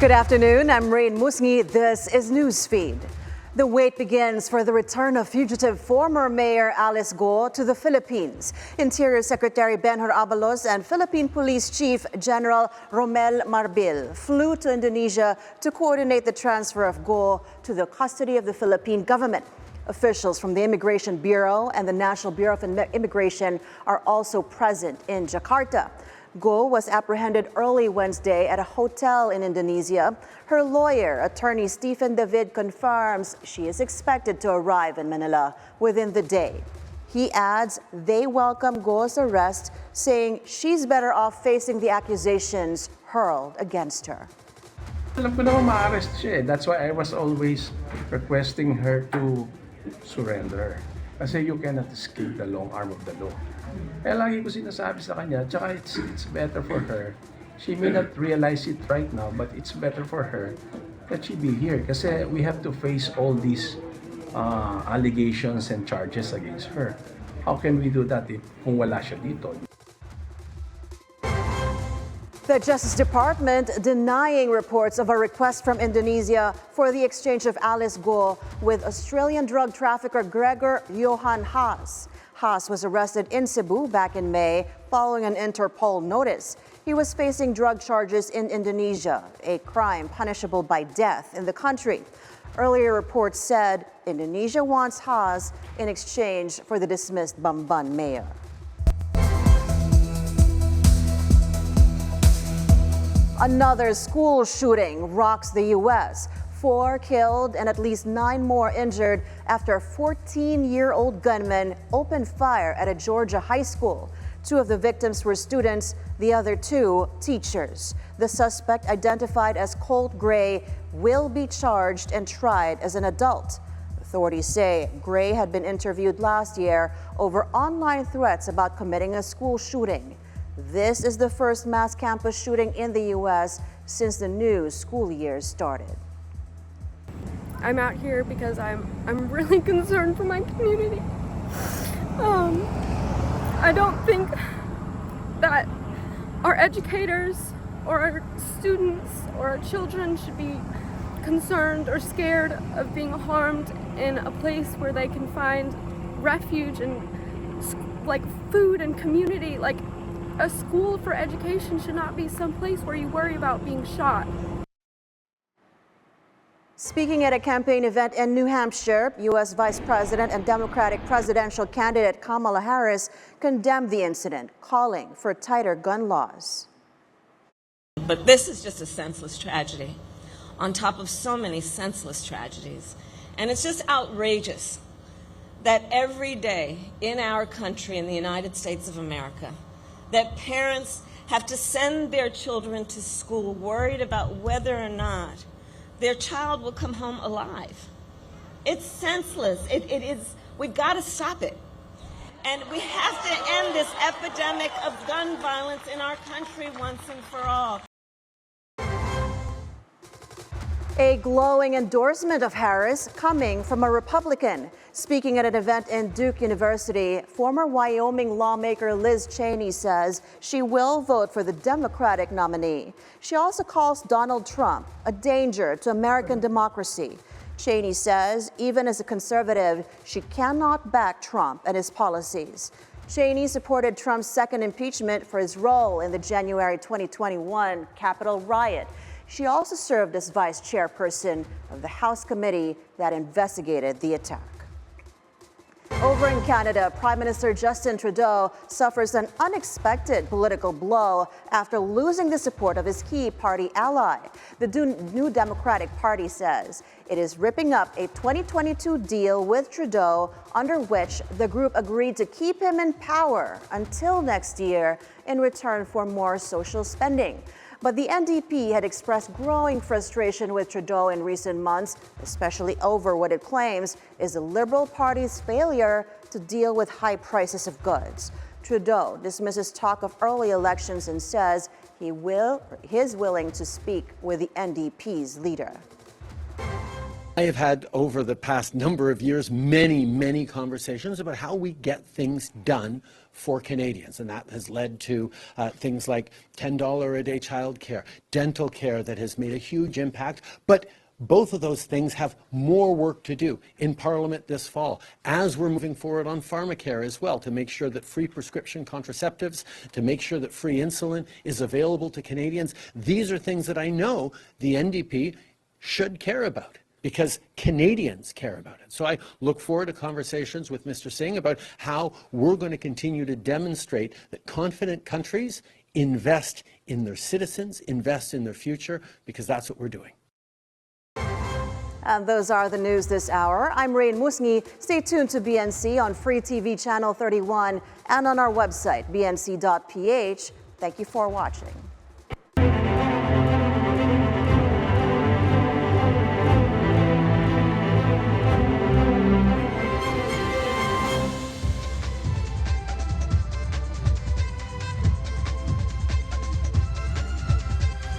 Good afternoon. I'm Raine Musñgi. This is Newsfeed. The wait begins for the return of fugitive former Mayor Alice Go to the Philippines. Interior Secretary Benhur Abalos and Philippine Police Chief General Romel Marbil flew to Indonesia to coordinate the transfer of Go to the custody of the Philippine government. Officials from the Immigration Bureau and the National Bureau of Immigration are also present in Jakarta. Go was apprehended early Wednesday at a hotel in Indonesia. Her lawyer, attorney Stephen David, confirms she is expected to arrive in Manila within the day. He adds they welcome Go's arrest, saying she's better off facing the accusations hurled against her. Alam ko naman ma-arrest siya eh. That's why I was always requesting her to surrender. Kasi you cannot escape the long arm of the law. Kaya lagi ko sinasabi sa kanya, tsaka it's better for her. She may not realize it right now, but it's better for her that she be here. Kasi we have to face all these allegations and charges against her. How can we do that kung wala siya dito? The Justice Department denying reports of a request from Indonesia for the exchange of Alice Go with Australian drug trafficker Gregor Johan Haas. Haas was arrested in Cebu back in May following an Interpol notice. He was facing drug charges in Indonesia, a crime punishable by death in the country. Earlier reports said Indonesia wants Haas in exchange for the dismissed Bamban mayor. Another school shooting rocks the U.S. 4 killed and at least 9 more injured after a 14-year-old gunman opened fire at a Georgia high school. 2 of the victims were students, the other 2 teachers. The suspect, identified as Colt Gray, will be charged and tried as an adult. Authorities say Gray had been interviewed last year over online threats about committing a school shooting. This is the first mass campus shooting in the U.S. since the new school year started. I'm out here because I'm really concerned for my community. I don't think that our educators or our students or our children should be concerned or scared of being harmed in a place where they can find refuge and like food and community. Like a school for education should not be some place where you worry about being shot. Speaking at a campaign event in New Hampshire, U.S. Vice President and Democratic presidential candidate Kamala Harris condemned the incident, calling for tighter gun laws. But this is just a senseless tragedy on top of so many senseless tragedies. And it's just outrageous that every day in our country, in the United States of America, that parents have to send their children to school worried about whether or not their child will come home alive. It's senseless. It is. We've got to stop it. And we have to end this epidemic of gun violence in our country once and for all. A glowing endorsement of Harris coming from a Republican. Speaking at an event in Duke University, former Wyoming lawmaker Liz Cheney says she will vote for the Democratic nominee. She also calls Donald Trump a danger to American democracy. Cheney says even as a conservative, she cannot back Trump and his policies. Cheney supported Trump's second impeachment for his role in the January 2021 Capitol riot. She also served as vice chairperson of the House committee that investigated the attack. Over in Canada, Prime Minister Justin Trudeau suffers an unexpected political blow after losing the support of his key party ally. The New Democratic Party says it is ripping up a 2022 deal with Trudeau under which the group agreed to keep him in power until next year in return for more social spending. But the NDP had expressed growing frustration with Trudeau in recent months, especially over what it claims is the Liberal Party's failure to deal with high prices of goods. Trudeau dismisses talk of early elections and says he's willing to speak with the NDP's leader. I have had, over the past number of years, many conversations about how we get things done for Canadians. And that has led to things like $10 a day childcare, dental care that has made a huge impact. But both of those things have more work to do in Parliament this fall, as we're moving forward on pharmacare as well, to make sure that free prescription contraceptives, to make sure that free insulin is available to Canadians. These are things that I know the NDP should care about, because Canadians care about it. So I look forward to conversations with Mr. Singh about how we're going to continue to demonstrate that confident countries invest in their citizens, invest in their future, because that's what we're doing. And those are the news this hour. I'm Raine Musñgi. Stay tuned to BNC on Free TV Channel 31 and on our website, bnc.ph. Thank you for watching.